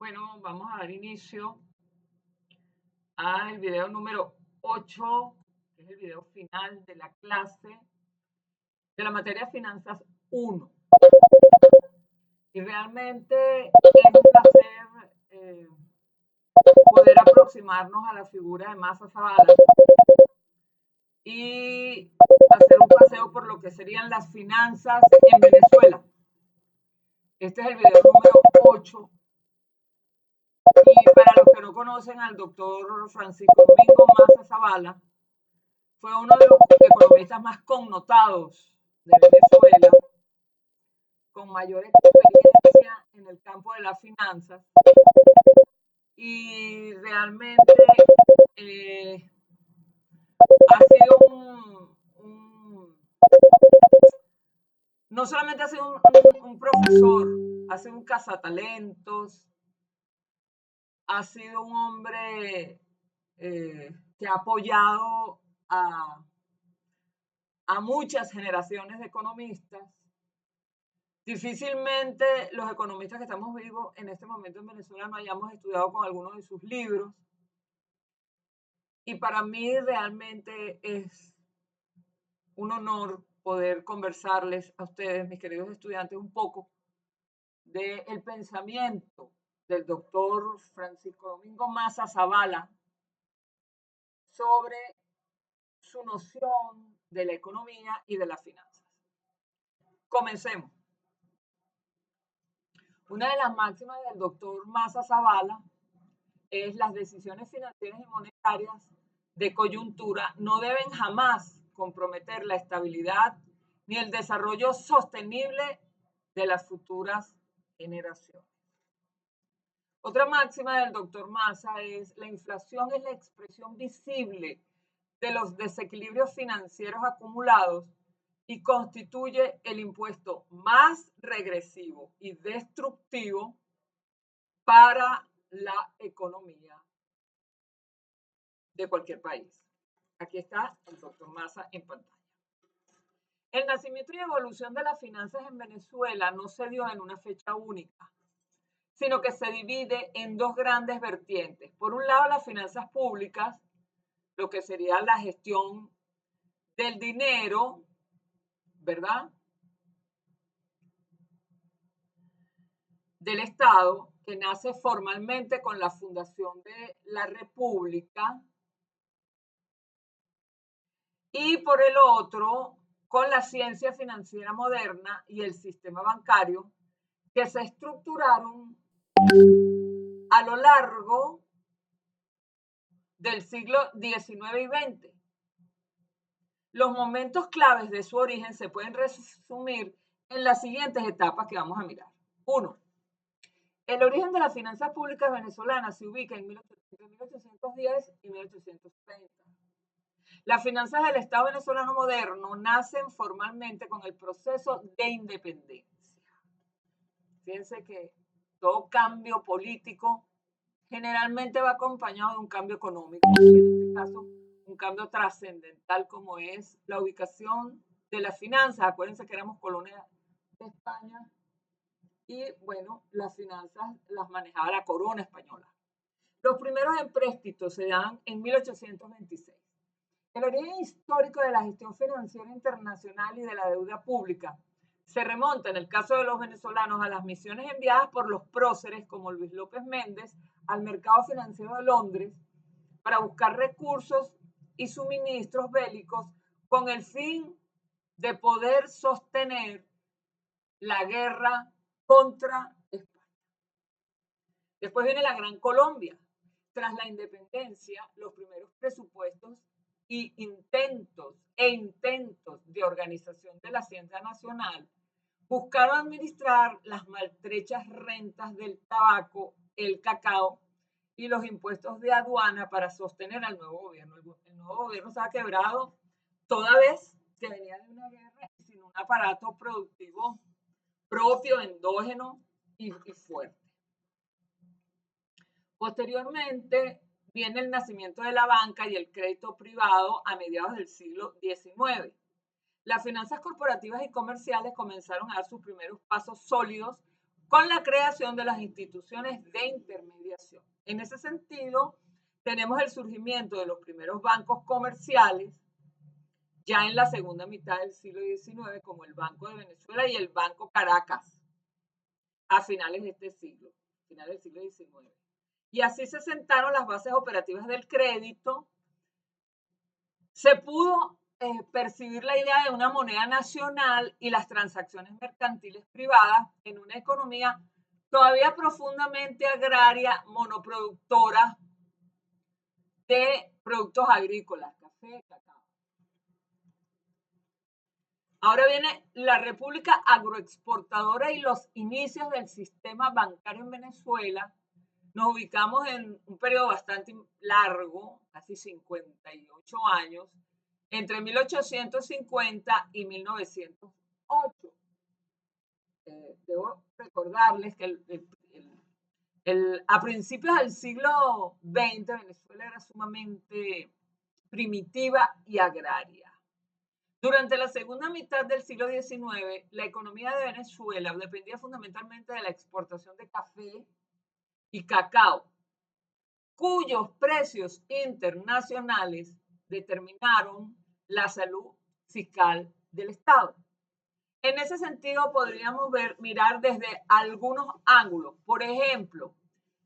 Bueno, vamos a dar inicio al video número 8, que es el video final de la clase de la materia Finanzas 1. Y realmente es un placer poder aproximarnos a la figura de Massa Zavala y hacer un paseo por lo que serían las finanzas en Venezuela. Este es el video número 8. Y para los que no conocen al doctor Francisco Domingo Massa Zavala, fue uno de los economistas más connotados de Venezuela, con mayor experiencia en el campo de las finanzas, y realmente ha sido no solamente ha sido un profesor, ha sido un cazatalentos, ha sido un hombre que ha apoyado a muchas generaciones de economistas. Difícilmente los economistas que estamos vivos en este momento en Venezuela no hayamos estudiado con algunos de sus libros. Y para mí realmente es un honor poder conversarles a ustedes, mis queridos estudiantes, un poco del pensamiento del doctor Francisco Domingo Massa Zavala sobre su noción de la economía y de las finanzas. Comencemos. Una de las máximas del doctor Massa Zavala es: las decisiones financieras y monetarias de coyuntura no deben jamás comprometer la estabilidad ni el desarrollo sostenible de las futuras generaciones. Otra máxima del doctor Massa es: la inflación es la expresión visible de los desequilibrios financieros acumulados y constituye el impuesto más regresivo y destructivo para la economía de cualquier país. Aquí está el doctor Massa en pantalla. El nacimiento y evolución de las finanzas en Venezuela no se dio en una fecha única, sino que se divide en dos grandes vertientes. Por un lado, las finanzas públicas, lo que sería la gestión del dinero, ¿verdad?, del Estado, que nace formalmente con la fundación de la República, y por el otro, con la ciencia financiera moderna y el sistema bancario, que se estructuraron a lo largo del siglo XIX y XX. Los momentos claves de su origen se pueden resumir en las siguientes etapas que vamos a mirar. 1. El origen de las finanzas públicas venezolanas se ubica en 1810 y 1830. Las finanzas del Estado venezolano moderno nacen formalmente con el proceso de independencia. Fíjense que todo cambio político generalmente va acompañado de un cambio económico, y en este caso un cambio trascendental como es la ubicación de las finanzas. Acuérdense que éramos colonia de España y bueno, las finanzas las manejaba la corona española. Los primeros empréstitos se dan en 1826. El origen histórico de la gestión financiera internacional y de la deuda pública se remonta, en el caso de los venezolanos, a las misiones enviadas por los próceres como Luis López Méndez al mercado financiero de Londres para buscar recursos y suministros bélicos con el fin de poder sostener la guerra contra España. Después viene la Gran Colombia. Tras la independencia, los primeros presupuestos y intentos de organización de la Hacienda Nacional buscaron administrar las maltrechas rentas del tabaco, el cacao y los impuestos de aduana para sostener al nuevo gobierno. El nuevo gobierno estaba quebrado toda vez que venía de una guerra y sin un aparato productivo propio, endógeno y fuerte. Posteriormente viene el nacimiento de la banca y el crédito privado a mediados del siglo XIX. Las finanzas corporativas y comerciales comenzaron a dar sus primeros pasos sólidos con la creación de las instituciones de intermediación. En ese sentido, tenemos el surgimiento de los primeros bancos comerciales ya en la segunda mitad del siglo XIX, como el Banco de Venezuela y el Banco Caracas, a finales de este siglo, finales del siglo XIX. Y así se sentaron las bases operativas del crédito. Se pudo percibir la idea de una moneda nacional y las transacciones mercantiles privadas en una economía todavía profundamente agraria, monoproductora de productos agrícolas, café, cacao. Ahora viene la República Agroexportadora y los inicios del sistema bancario en Venezuela. Nos ubicamos en un periodo bastante largo, casi 58 años, entre 1850 y 1908. Debo recordarles que a principios del siglo XX Venezuela era sumamente primitiva y agraria. Durante la segunda mitad del siglo XIX, la economía de Venezuela dependía fundamentalmente de la exportación de café y cacao, cuyos precios internacionales determinaron la salud fiscal del Estado. En ese sentido, podríamos mirar desde algunos ángulos. Por ejemplo,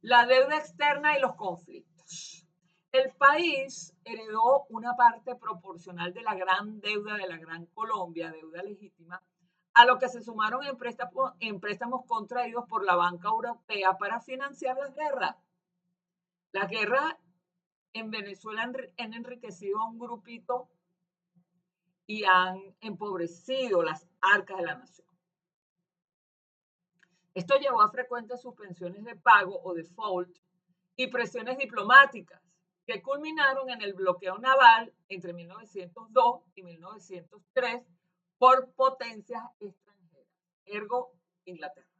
la deuda externa y los conflictos. El país heredó una parte proporcional de la gran deuda de la Gran Colombia, deuda legítima, a lo que se sumaron en préstamos contraídos por la banca europea para financiar las guerras. Las guerras en Venezuela han enriquecido a un grupito y han empobrecido las arcas de la nación. Esto llevó a frecuentes suspensiones de pago o default y presiones diplomáticas que culminaron en el bloqueo naval entre 1902 y 1903 por potencias extranjeras, ergo Inglaterra.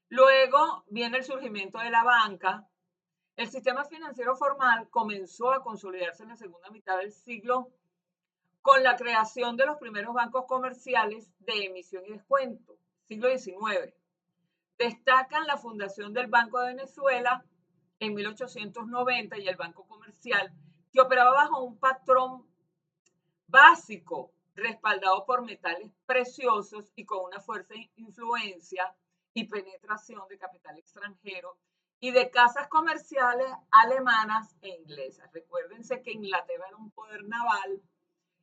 Luego viene el surgimiento de la banca. El sistema financiero formal comenzó a consolidarse en la segunda mitad del siglo con la creación de los primeros bancos comerciales de emisión y descuento, siglo XIX. Destacan la fundación del Banco de Venezuela en 1890 y el Banco Comercial, que operaba bajo un patrón básico respaldado por metales preciosos y con una fuerte influencia y penetración de capital extranjero y de casas comerciales alemanas e inglesas. Recuérdense que Inglaterra era un poder naval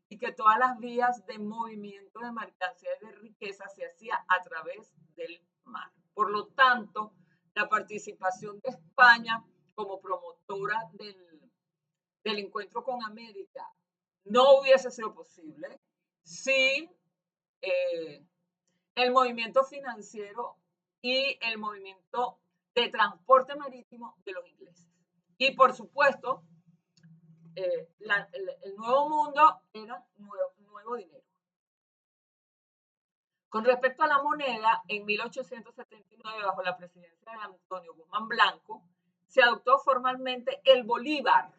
y que todas las vías de movimiento de mercancías y de riqueza se hacía a través del mar. Por lo tanto, la participación de España como promotora del encuentro con América no hubiese sido posible sin el movimiento financiero y el movimiento de transporte marítimo de los ingleses. Y por supuesto, el nuevo mundo era nuevo dinero. Con respecto a la moneda, en 1879, bajo la presidencia de Antonio Guzmán Blanco, se adoptó formalmente el bolívar.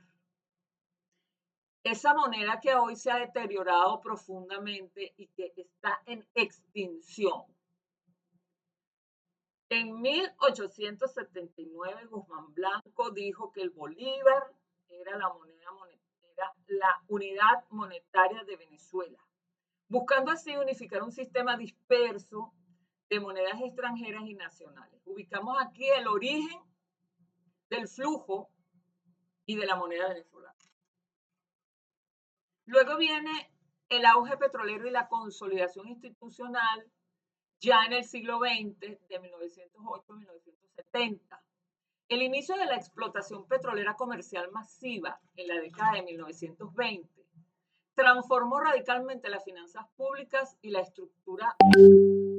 Esa moneda que hoy se ha deteriorado profundamente y que está en extinción. En 1879, Guzmán Blanco dijo que el bolívar era la unidad monetaria de Venezuela, buscando así unificar un sistema disperso de monedas extranjeras y nacionales. Ubicamos aquí el origen del flujo y de la moneda venezolana. Luego viene el auge petrolero y la consolidación institucional ya en el siglo XX, de 1908 a 1970. El inicio de la explotación petrolera comercial masiva en la década de 1920 transformó radicalmente las finanzas públicas y la estructura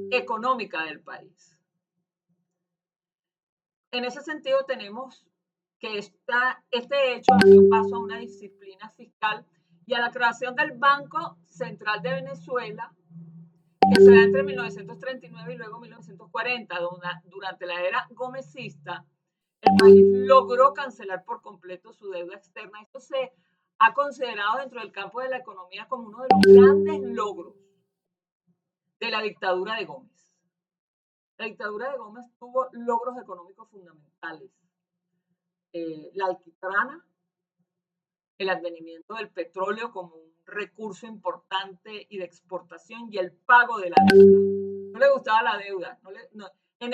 económica del país. En ese sentido, tenemos que este hecho dio paso a una disciplina fiscal y a la creación del Banco Central de Venezuela, que se da entre 1939 y luego 1940, durante la era gomecista, el país logró cancelar por completo su deuda externa. Esto se ha considerado dentro del campo de la economía como uno de los grandes logros de la dictadura de Gómez. La dictadura de Gómez tuvo logros económicos fundamentales. La alquitrana, el advenimiento del petróleo como un recurso importante y de exportación y el pago de la deuda. No le gustaba la deuda. En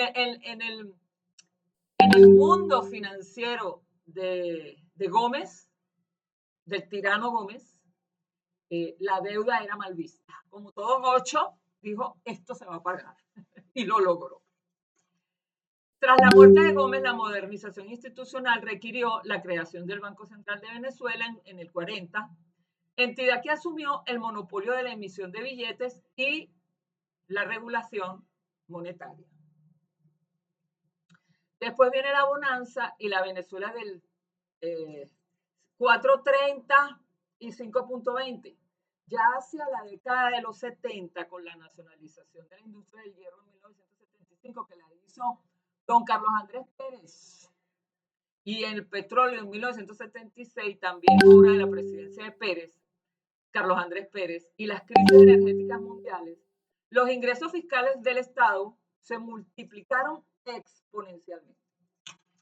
el mundo financiero de Gómez, del tirano Gómez, la deuda era mal vista. Como todo gocho, dijo, esto se va a pagar. Y lo logró. Tras la muerte de Gómez, la modernización institucional requirió la creación del Banco Central de Venezuela en el 40, entidad que asumió el monopolio de la emisión de billetes y la regulación monetaria. Después viene la bonanza y la Venezuela del 4.30 y 5.20. Ya hacia la década de los 70, con la nacionalización de la industria del hierro en 1975, que la hizo don Carlos Andrés Pérez, y el petróleo en 1976, también obra de la presidencia de Pérez, Carlos Andrés Pérez, y las crisis energéticas mundiales, los ingresos fiscales del Estado se multiplicaron exponencialmente.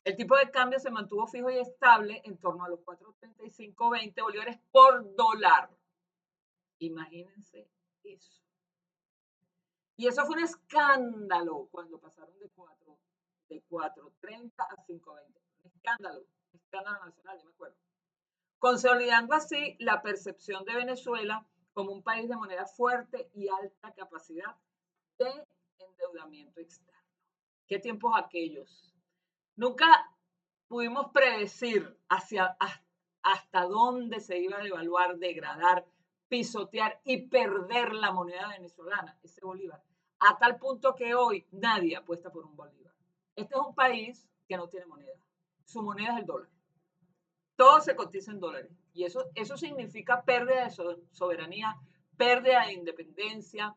El tipo de cambio se mantuvo fijo y estable en torno a los 4.35-20 bolívares por dólar. Imagínense eso. Y eso fue un escándalo cuando pasaron de 4.30 a 5.20. Un escándalo nacional, yo me acuerdo. Consolidando así la percepción de Venezuela como un país de moneda fuerte y alta capacidad de endeudamiento externo. ¿Qué tiempos aquellos? Nunca pudimos predecir hasta dónde se iba a devaluar, degradar, pisotear y perder la moneda venezolana, ese bolívar, a tal punto que hoy nadie apuesta por un bolívar. Este es un país que no tiene moneda. Su moneda es el dólar. Todo se cotiza en dólares. Y eso significa pérdida de soberanía, pérdida de independencia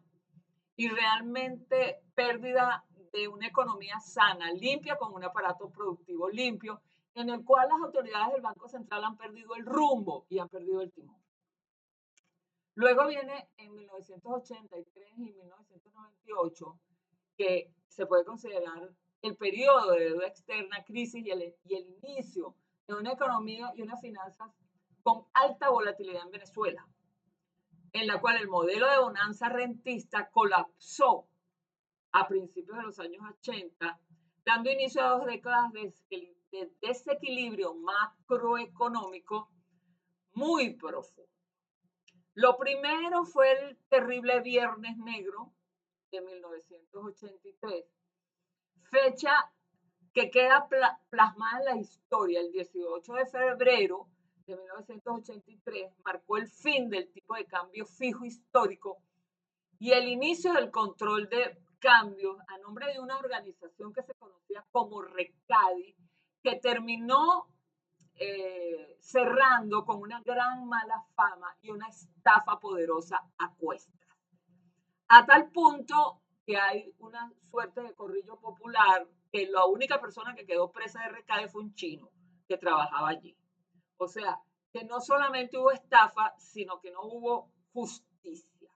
y realmente pérdida de una economía sana, limpia, con un aparato productivo limpio, en el cual las autoridades del Banco Central han perdido el rumbo y han perdido el timón. Luego viene en 1983 y 1998, que se puede considerar el periodo de deuda externa, crisis y el inicio de una economía y unas finanzas con alta volatilidad en Venezuela, en la cual el modelo de bonanza rentista colapsó a principios de los años 80, dando inicio a 2 décadas de desequilibrio macroeconómico muy profundo. Lo primero fue el terrible Viernes Negro de 1983, fecha que queda plasmada en la historia. El 18 de febrero de 1983 marcó el fin del tipo de cambio fijo histórico y el inicio del control de cambios a nombre de una organización que se conocía como RECADI, que terminó cerrando con una gran mala fama y una estafa poderosa a cuestas. A tal punto que hay una suerte de corrillo popular que la única persona que quedó presa de RECADI fue un chino que trabajaba allí. O sea, que no solamente hubo estafa, sino que no hubo justicia.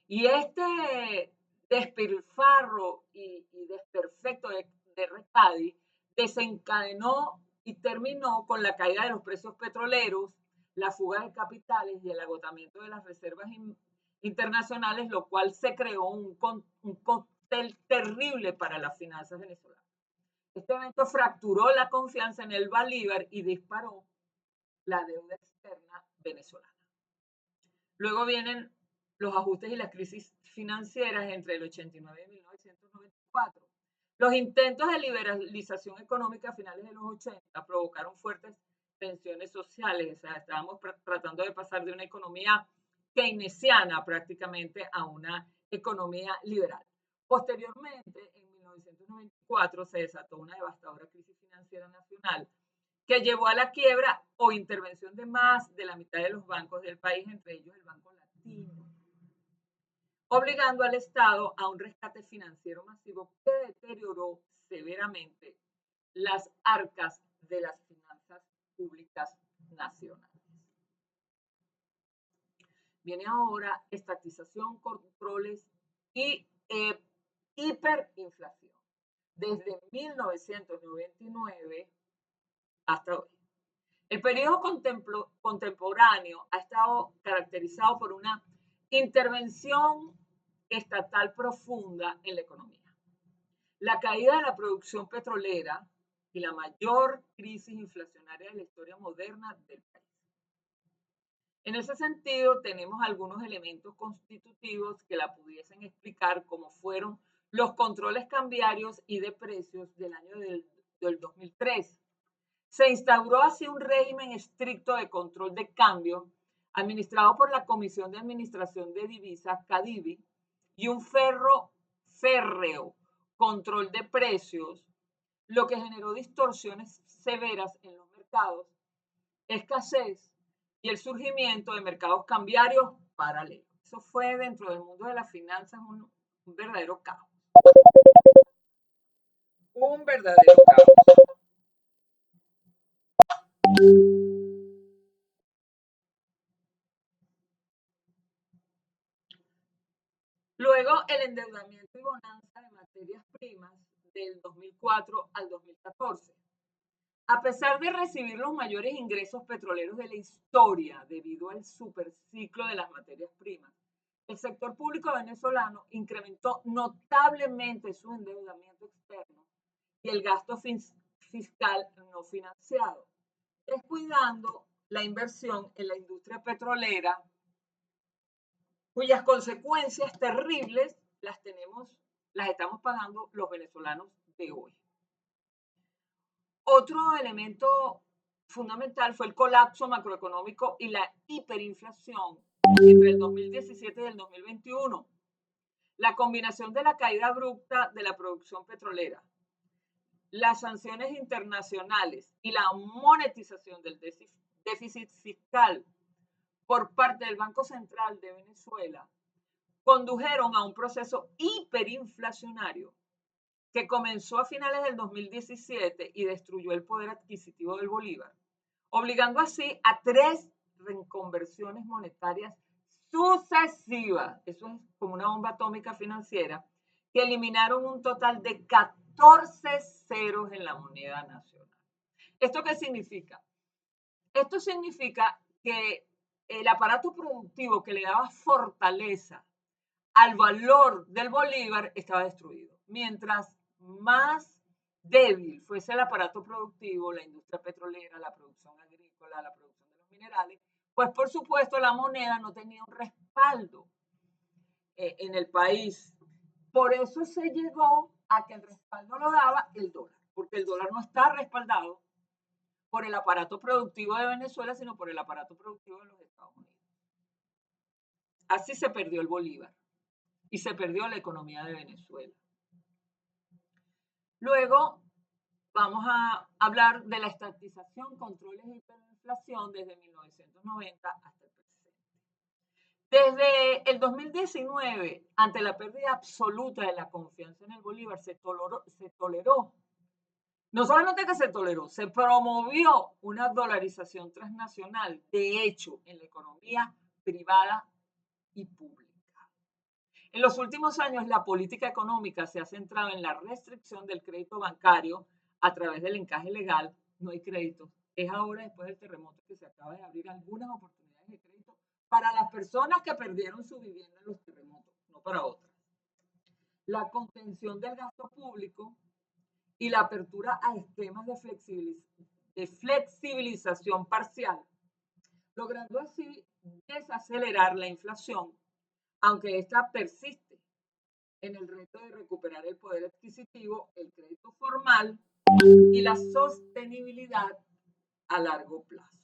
Y este despilfarro y desperfecto de RECADI desencadenó y terminó con la caída de los precios petroleros, la fuga de capitales y el agotamiento de las reservas internacionales, lo cual se creó un cóctel terrible para las finanzas venezolanas. Este evento fracturó la confianza en el bolívar y disparó la deuda externa venezolana. Luego vienen los ajustes y las crisis financieras entre el 89 y 1994. Los intentos de liberalización económica a finales de los 80 provocaron fuertes tensiones sociales. O sea, estábamos tratando de pasar de una economía keynesiana prácticamente a una economía liberal. Posteriormente, en 1994, se desató una devastadora crisis financiera nacional que llevó a la quiebra o intervención de más de la mitad de los bancos del país, entre ellos el Banco Latino, obligando al Estado a un rescate financiero masivo que deterioró severamente las arcas de las finanzas públicas nacionales. Viene ahora estatización, controles y hiperinflación desde 1999 hasta hoy. El periodo contemporáneo ha estado caracterizado por una intervención estatal profunda en la economía. La caída de la producción petrolera y la mayor crisis inflacionaria de la historia moderna del país. En ese sentido, tenemos algunos elementos constitutivos que la pudiesen explicar, como fueron los controles cambiarios y de precios del año del 2003. Se instauró así un régimen estricto de control de cambio administrado por la Comisión de Administración de Divisas, CADIVI, y un férreo control de precios, lo que generó distorsiones severas en los mercados, escasez y el surgimiento de mercados cambiarios paralelos. Eso fue dentro del mundo de las finanzas un verdadero caos. Un verdadero caos. Luego, el endeudamiento y bonanza de materias primas del 2004 al 2014. A pesar de recibir los mayores ingresos petroleros de la historia debido al superciclo de las materias primas, el sector público venezolano incrementó notablemente su endeudamiento externo y el gasto fiscal no financiado, descuidando la inversión en la industria petrolera, cuyas consecuencias terribles las estamos pagando los venezolanos de hoy. Otro elemento fundamental fue el colapso macroeconómico y la hiperinflación entre el 2017 y el 2021. La combinación de la caída abrupta de la producción petrolera, las sanciones internacionales y la monetización del déficit fiscal por parte del Banco Central de Venezuela condujeron a un proceso hiperinflacionario que comenzó a finales del 2017 y destruyó el poder adquisitivo del bolívar, obligando así a 3 reconversiones monetarias sucesivas, eso es como una bomba atómica financiera, que eliminaron un total de 14 ceros en la moneda nacional. ¿Esto qué significa? Esto significa que el aparato productivo que le daba fortaleza al valor del bolívar estaba destruido. Mientras más débil fuese el aparato productivo, la industria petrolera, la producción agrícola, la producción de los minerales, pues por supuesto la moneda no tenía un respaldo en el país. Por eso se llegó a que el respaldo lo daba el dólar, porque el dólar no está respaldado por el aparato productivo de Venezuela, sino por el aparato productivo de los Estados Unidos. Así se perdió el bolívar y se perdió la economía de Venezuela. Luego vamos a hablar de la estatización, controles y hiperinflación desde 1990 hasta el presente. Desde el 2019, ante la pérdida absoluta de la confianza en el bolívar, se toleró, no solamente que se toleró, se promovió una dolarización transnacional, de hecho, en la economía privada y pública. En los últimos años, la política económica se ha centrado en la restricción del crédito bancario a través del encaje legal. No hay crédito. Es ahora, después del terremoto, que se acaba de abrir algunas oportunidades de crédito para las personas que perdieron su vivienda en los terremotos, no para otras. La contención del gasto público y la apertura a esquemas de flexibilización parcial, logrando así desacelerar la inflación, aunque esta persiste en el reto de recuperar el poder adquisitivo, el crédito formal y la sostenibilidad a largo plazo.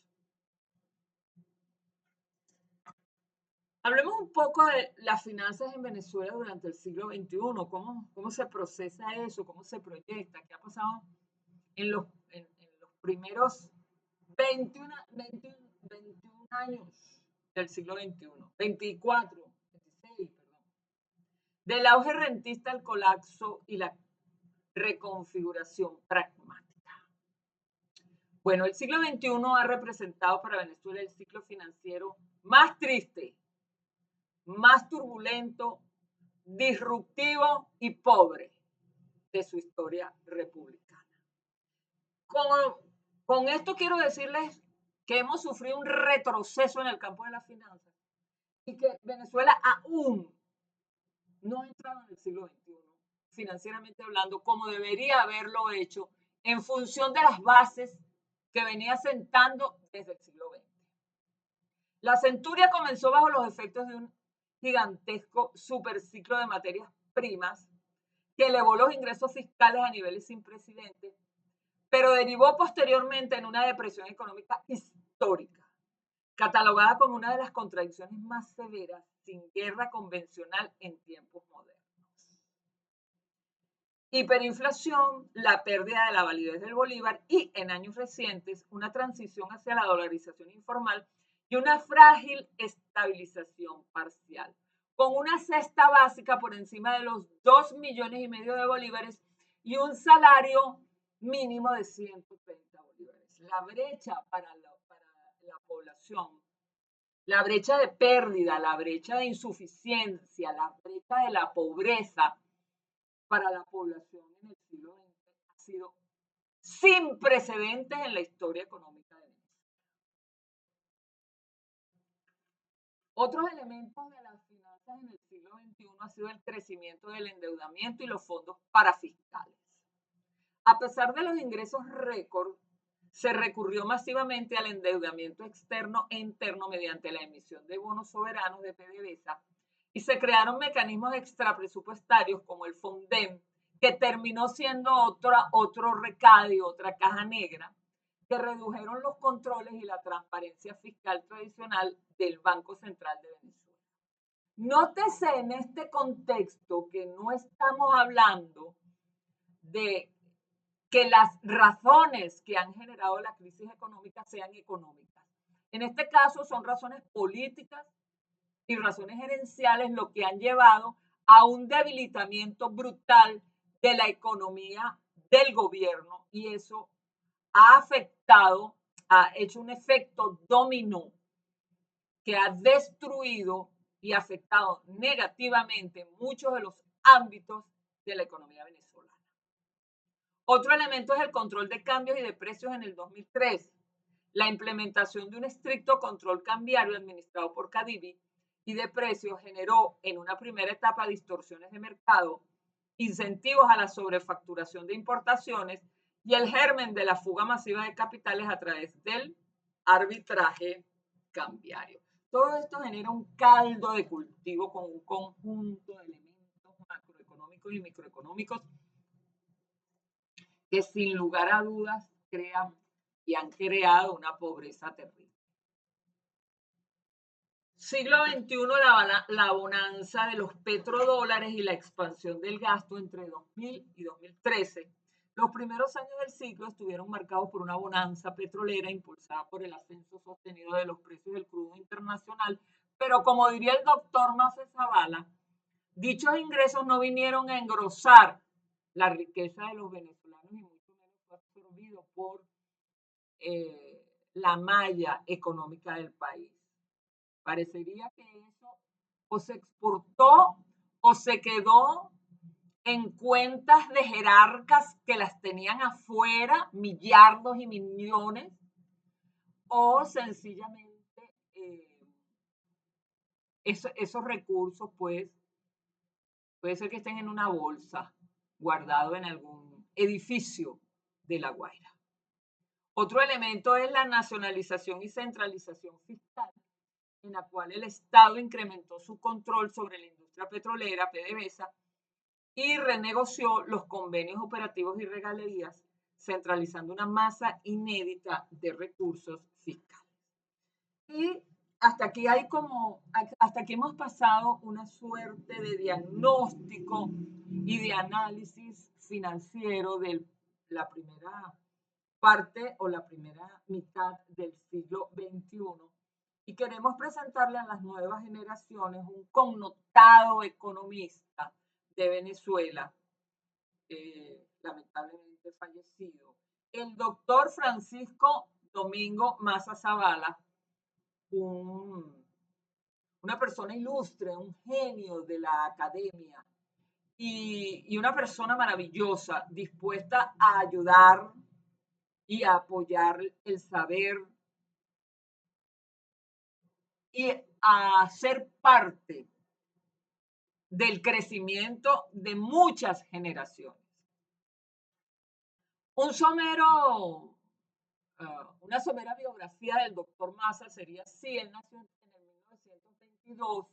Hablemos un poco de las finanzas en Venezuela durante el siglo XXI, cómo se procesa eso, cómo se proyecta, qué ha pasado en los primeros 21 años del siglo XXI, 24, 26, perdón. Del auge rentista al colapso y la reconfiguración pragmática. Bueno, el siglo XXI ha representado para Venezuela el ciclo financiero más triste, más turbulento, disruptivo y pobre de su historia republicana. Con esto quiero decirles que hemos sufrido un retroceso en el campo de las finanzas y que Venezuela aún no ha entrado en el siglo XXI, financieramente hablando, como debería haberlo hecho en función de las bases que venía sentando desde el siglo XX. La centuria comenzó bajo los efectos de un gigantesco superciclo de materias primas que elevó los ingresos fiscales a niveles sin precedentes, pero derivó posteriormente en una depresión económica histórica, catalogada como una de las contradicciones más severas sin guerra convencional en tiempos modernos. Hiperinflación, la pérdida de la validez del bolívar y, en años recientes, una transición hacia la dolarización informal y una frágil estabilización parcial, con una cesta básica por encima de los 2,5 millones de bolívares y un salario mínimo de 130 bolívares. La brecha para la población, la brecha de pérdida, la brecha de insuficiencia, la brecha de la pobreza para la población en el siglo XX ha sido sin precedentes en la historia económica de Venezuela. Otros elementos de las finanzas en el siglo XXI ha sido el crecimiento del endeudamiento y los fondos parafiscales. A pesar de los ingresos récord, se recurrió masivamente al endeudamiento externo e interno mediante la emisión de bonos soberanos de PDVSA y se crearon mecanismos extrapresupuestarios como el FONDEM, que terminó siendo otro recadio, otra caja negra, que redujeron los controles y la transparencia fiscal tradicional del Banco Central de Venezuela. Nótese en este contexto que no estamos hablando de que las razones que han generado la crisis económica sean económicas. En este caso son razones políticas y razones gerenciales lo que han llevado a un debilitamiento brutal de la economía del gobierno y eso ha afectado, ha hecho un efecto dominó que ha destruido y afectado negativamente muchos de los ámbitos de la economía venezolana. Otro elemento es el control de cambios y de precios en el 2003. La implementación de un estricto control cambiario administrado por Cadivi y de precios generó en una primera etapa distorsiones de mercado, incentivos a la sobrefacturación de importaciones y el germen de la fuga masiva de capitales a través del arbitraje cambiario. Todo esto genera un caldo de cultivo con un conjunto de elementos macroeconómicos y microeconómicos que sin lugar a dudas crean y han creado una pobreza terrible. Siglo XXI, la bonanza de los petrodólares y la expansión del gasto entre 2000 y 2013. Los primeros años del siglo estuvieron marcados por una bonanza petrolera impulsada por el ascenso sostenido de los precios del crudo internacional, pero como diría el doctor Mase Zavala, dichos ingresos no vinieron a engrosar la riqueza de los venezolanos y mucho menos fue absorbido por la malla económica del país. Parecería que eso o se exportó o se quedó en cuentas de jerarcas que las tenían afuera, millardos y millones, o sencillamente esos recursos, pues, puede ser que estén en una bolsa, guardado en algún edificio de La Guaira. Otro elemento es la nacionalización y centralización fiscal, en la cual el Estado incrementó su control sobre la industria petrolera, PDVSA, y renegoció los convenios operativos y regalías, centralizando una masa inédita de recursos fiscales. Y hasta aquí hemos pasado una suerte de diagnóstico y de análisis financiero de la primera parte o la primera mitad del siglo XXI. Y queremos presentarle a las nuevas generaciones un connotado economista de Venezuela, lamentablemente fallecido, el doctor Francisco Domingo Masa Zavala, un una persona ilustre, un genio de la academia y una persona maravillosa, dispuesta a ayudar y a apoyar el saber y a ser parte del crecimiento de muchas generaciones. Un somero, una somera biografía del doctor Massa sería así. Él nació en el 1922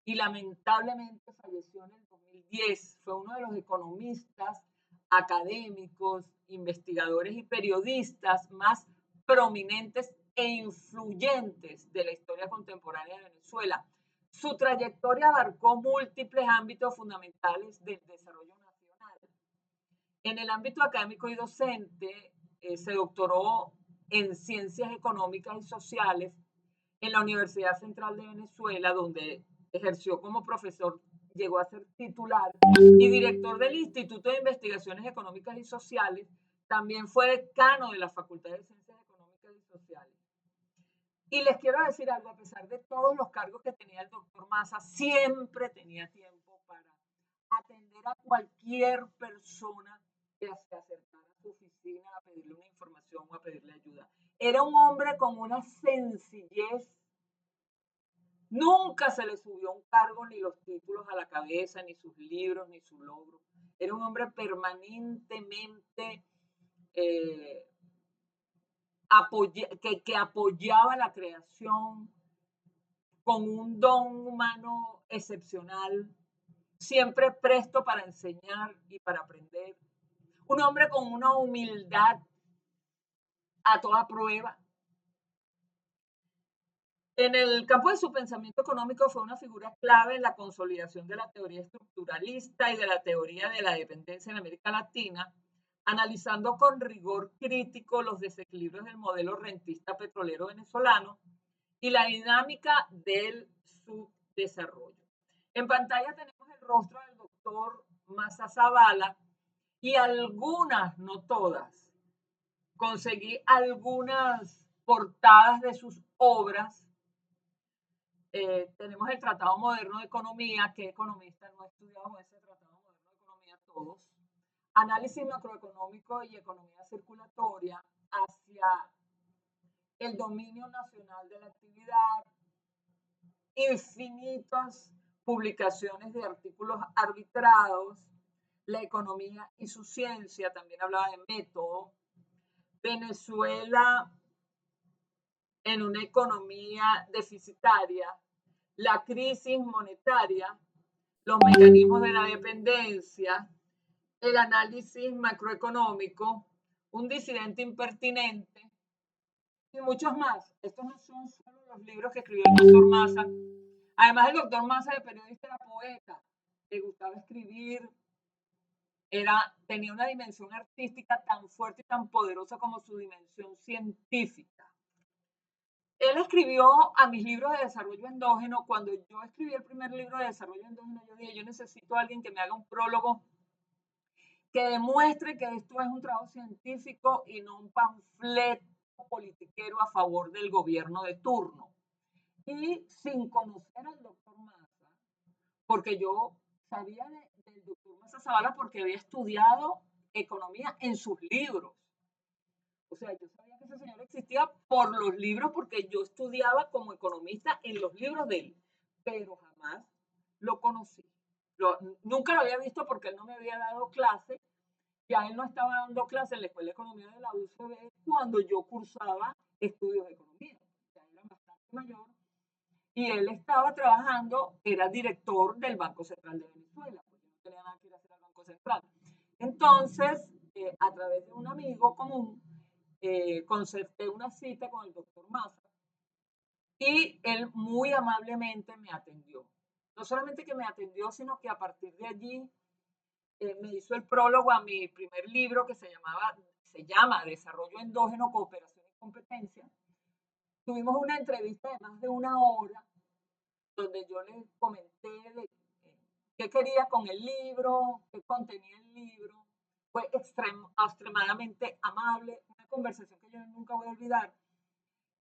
y lamentablemente falleció en el 2010. Fue uno de los economistas, académicos, investigadores y periodistas más prominentes e influyentes de la historia contemporánea de Venezuela. Su trayectoria abarcó múltiples ámbitos fundamentales del desarrollo nacional. En el ámbito académico y docente, se doctoró en Ciencias Económicas y Sociales en la Universidad Central de Venezuela, donde ejerció como profesor, llegó a ser titular y director del Instituto de Investigaciones Económicas y Sociales. También fue decano de la Facultad de Ciencias Económicas y Sociales. Y les quiero decir algo, a pesar de todos los cargos que tenía el doctor Massa, siempre tenía tiempo para atender a cualquier persona que se acercara a su oficina a pedirle una información o a pedirle ayuda. Era un hombre con una sencillez. Nunca se le subió un cargo ni los títulos a la cabeza, ni sus libros, ni su logro. Era un hombre permanentemente eh, que apoyaba la creación con un don humano excepcional, siempre presto para enseñar y para aprender. Un hombre con una humildad a toda prueba. En el campo de su pensamiento económico fue una figura clave en la consolidación de la teoría estructuralista y de la teoría de la dependencia en América Latina, analizando con rigor crítico los desequilibrios del modelo rentista petrolero venezolano y la dinámica del subdesarrollo. En pantalla tenemos el rostro del doctor Massa Zavala y algunas, no todas, conseguí algunas portadas de sus obras. Tenemos el Tratado Moderno de Economía. ¿Qué economista no ha estudiado ese Tratado Moderno de Economía? Todos. Análisis macroeconómico y economía circulatoria hacia el dominio nacional de la actividad, infinitas publicaciones de artículos arbitrados, la economía y su ciencia, también hablaba de método, Venezuela en una economía deficitaria, la crisis monetaria, los mecanismos de la dependencia, el análisis macroeconómico, un disidente impertinente y muchos más. Estos no son solo los libros que escribió el doctor Massa. Además, el doctor Massa de periodista era poeta, le gustaba escribir, tenía una dimensión artística tan fuerte y tan poderosa como su dimensión científica. Él escribió a mis libros de desarrollo endógeno. Cuando yo escribí el primer libro de desarrollo endógeno, yo dije, yo necesito a alguien que me haga un prólogo que demuestre que esto es un trabajo científico y no un panfleto politiquero a favor del gobierno de turno. Y sin conocer al doctor Massa, porque yo sabía del doctor Massa Zavala porque había estudiado economía en sus libros. O sea, yo sabía que ese señor existía por los libros, porque yo estudiaba como economista en los libros de él, pero jamás lo conocí. Nunca lo había visto porque él no me había dado clase. Ya él no estaba dando clase en la Escuela de Economía de la UCB cuando yo cursaba estudios de economía. Ya era bastante mayor. Y él estaba trabajando, era director del Banco Central de Venezuela, porque no tenía nada que ir a hacer al Banco Central. Entonces, a través de un amigo común, concerté una cita con el doctor Massa y él muy amablemente me atendió. No solamente que me atendió, sino que a partir de allí me hizo el prólogo a mi primer libro que se llama Desarrollo Endógeno, Cooperación y Competencia. Tuvimos una entrevista de más de una hora donde yo le comenté de qué quería con el libro, qué contenía el libro. Fue extremadamente amable, una conversación que yo nunca voy a olvidar.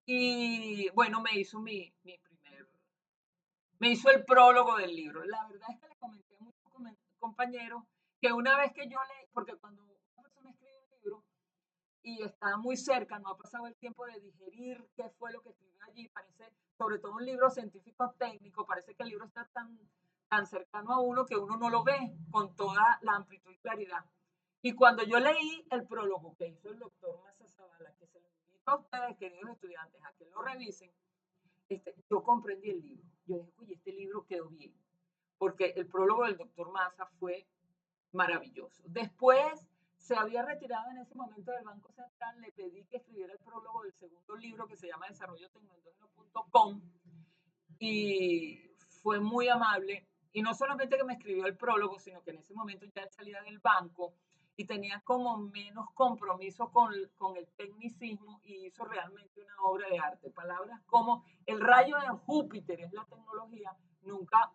Y bueno, me hizo mi primer me hizo el prólogo del libro. La verdad es que le comenté a muchos compañeros que una vez que yo leí, porque cuando una persona escribe un libro y está muy cerca, no ha pasado el tiempo de digerir qué fue lo que escribió allí, parece, sobre todo un libro científico técnico, parece que el libro está tan cercano a uno que uno no lo ve con toda la amplitud y claridad. Y cuando yo leí el prólogo que hizo el doctor Massa Zavala, que se lo invito a ustedes, queridos estudiantes, a que lo revisen, yo comprendí el libro. Yo dije, oye, este libro quedó bien, porque el prólogo del doctor Massa fue maravilloso. Después se había retirado en ese momento del Banco Central, le pedí que escribiera el prólogo del segundo libro que se llama Desarrollo Tecnológico.com y fue muy amable. Y no solamente que me escribió el prólogo, sino que en ese momento ya él salía del banco y tenía como menos compromiso con el tecnicismo y hizo realmente una obra de arte. Palabras como el rayo de Júpiter es la tecnología, nunca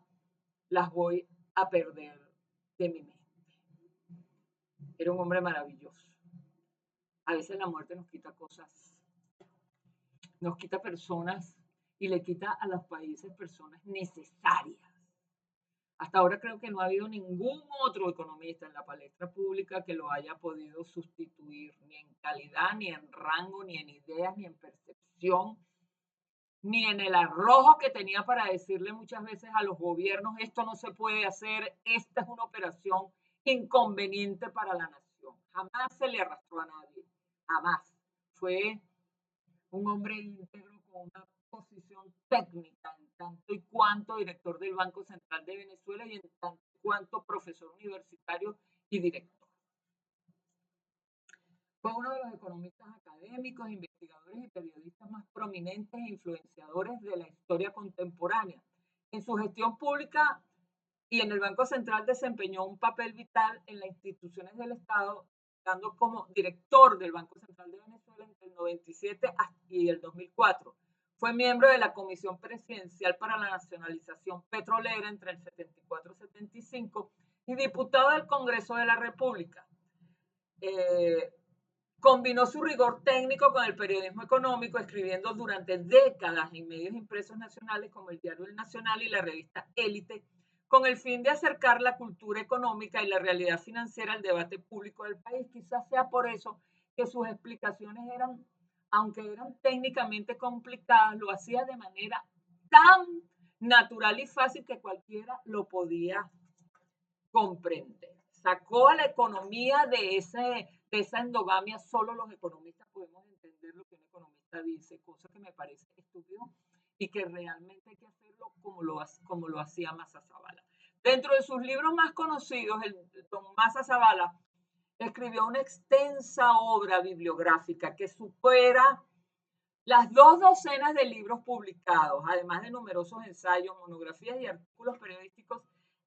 las voy a perder de mi mente. Era un hombre maravilloso. A veces la muerte nos quita cosas, nos quita personas y le quita a los países personas necesarias. Hasta ahora creo que no ha habido ningún otro economista en la palestra pública que lo haya podido sustituir, ni en calidad, ni en rango, ni en ideas, ni en percepción, ni en el arrojo que tenía para decirle muchas veces a los gobiernos, esto no se puede hacer, esta es una operación inconveniente para la nación. Jamás se le arrastró a nadie, jamás. Fue un hombre íntegro con una posición técnica en tanto y cuanto director del Banco Central de Venezuela y en tanto y cuanto profesor universitario y director. Fue uno de los economistas académicos, investigadores y periodistas más prominentes e influenciadores de la historia contemporánea. En su gestión pública y en el Banco Central desempeñó un papel vital en las instituciones del Estado, dando como director del Banco Central de Venezuela entre el 97 y el 2004. Fue miembro de la Comisión Presidencial para la Nacionalización Petrolera entre el 74 y 75 y diputado del Congreso de la República. Combinó su rigor técnico con el periodismo económico, escribiendo durante décadas en medios impresos nacionales como el Diario El Nacional y la revista Élite, con el fin de acercar la cultura económica y la realidad financiera al debate público del país. Quizás sea por eso que sus explicaciones eran, aunque eran técnicamente complicadas, lo hacía de manera tan natural y fácil que cualquiera lo podía comprender. Sacó a la economía de esa endogamia, solo los economistas podemos entender lo que un economista dice, cosa que me parece estúpido y que realmente hay que hacerlo como lo hacía Massa Zavala. Dentro de sus libros más conocidos, el don Massa Zavala escribió una extensa obra bibliográfica que supera las 2 docenas de libros publicados, además de numerosos ensayos, monografías y artículos periodísticos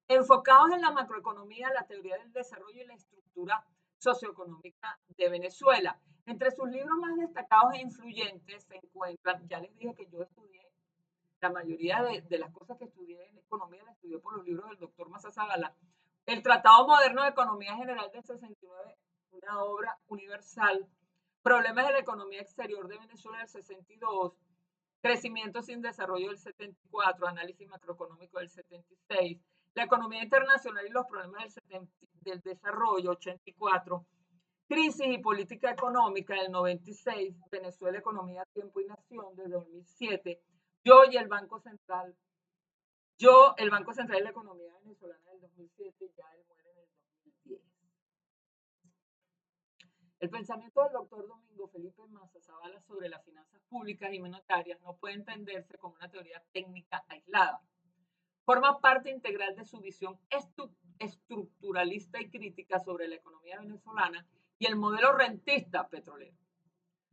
enfocados en la macroeconomía, la teoría del desarrollo y la estructura socioeconómica de Venezuela. Entre sus libros más destacados e influyentes se encuentran, ya les dije que yo estudié, la mayoría de las cosas que estudié en economía las estudié por los libros del doctor Massa Zavala. El Tratado Moderno de Economía General del 69, una obra universal. Problemas de la economía exterior de Venezuela del 62, Crecimiento sin desarrollo del 74, Análisis macroeconómico del 76, La economía internacional y los problemas del desarrollo 84, Crisis y política económica del 96, Venezuela, economía, tiempo y nación del 2007, el Banco Central y la economía venezolana del 2007, ya él muere en el 2010. El pensamiento del doctor Domingo Felipe Massa Zavala sobre las finanzas públicas y monetarias no puede entenderse como una teoría técnica aislada. Forma parte integral de su visión estructuralista y crítica sobre la economía venezolana y el modelo rentista petrolero.